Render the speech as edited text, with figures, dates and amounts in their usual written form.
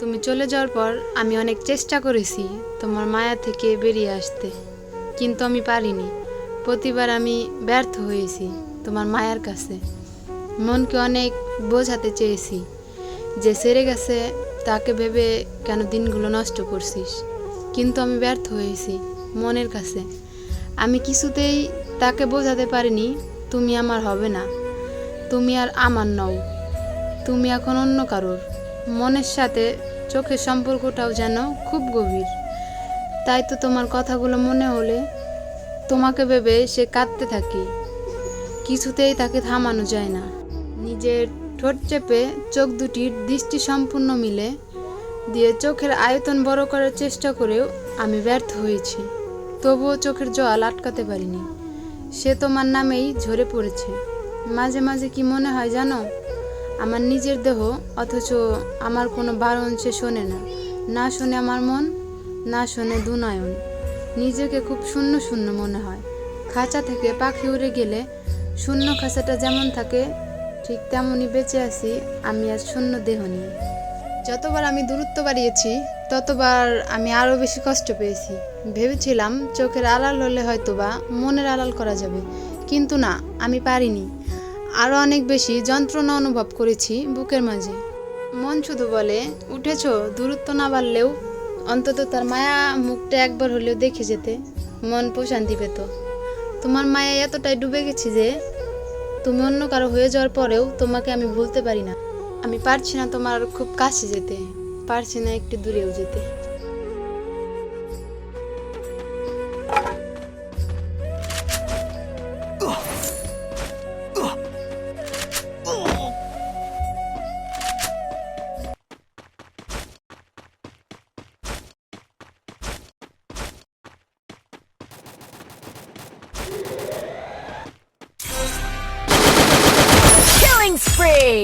তুমি চলে যাওয়ার পর আমি অনেক চেষ্টা করেছি তোমার মায়া থেকে বেরিয়ে আসতে, কিন্তু আমি পারিনি। প্রতিবার আমি ব্যর্থ হয়েছি তোমার মায়ার কাছে। মনকে অনেক বোঝাতে চেয়েছি যে সেরে গেছে, তাকে ভেবে কেন দিনগুলো নষ্ট করছিস, কিন্তু আমি ব্যর্থ হয়েছি মনের কাছে। আমি কিছুতেই তাকে বোঝাতে পারিনি তুমি আমার হবে না, তুমি আর আমার নও, তুমি এখন অন্য কারোর। মনের সাথে চোখের সম্পর্কটাও যেন খুব গভীর। তাই তো তোমার কথাগুলো মনে হলে তোমাকে ভেবে সে কাঁদতে থাকি, কিছুতেই তাকে থামানো যায় না। নিজের ঠোঁট চেপে চোখ দুটির দৃষ্টি সম্পূর্ণ মিলে দিয়ে চোখের আয়তন বড় করার চেষ্টা করেও আমি ব্যর্থ হয়েছি। তবুও চোখের জল আটকাতে পারিনি, সে তোমার নামেই ঝরে পড়েছে। মাঝে মাঝে কি মনে হয় জানো, আমার নিজের দেহ, অথচ আমার কোনো বারণ সে শোনে না। না শোনে আমার মন, না শোনে দুনয়ন। নিজেকে খুব শূন্য শূন্য মনে হয়। খাঁচা থেকে পাখি উড়ে গেলে শূন্য খাঁচাটা যেমন থাকে, ঠিক তেমনই বেঁচে আছি আমি আর শূন্য দেহ নিয়ে। যতবার আমি দূরত্ব বাড়িয়েছি ততবার আমি আরও বেশি কষ্ট পেয়েছি। ভেবেছিলাম চোখের আড়াল হলে হয়তোবা মনের আড়াল করা যাবে, কিন্তু না, আমি পারিনি। আরও অনেক বেশি যন্ত্রণা অনুভব করেছি বুকের মাঝে। মন শুধু বলে, উঠেছ, দূরত্ব না বাড়লেও অন্তত তার মায়া মুখটা একবার হলেও দেখে যেতে, মন প্রশান্তি পেত। তোমার মায়া এতটাই ডুবে গেছি যে তুমি অন্য কারো হয়ে যাওয়ার পরেও তোমাকে আমি ভুলতে পারি না। আমি পারছি না তোমার খুব কাছে যেতে, পারছি না একটু দূরেও যেতে। Killing spree!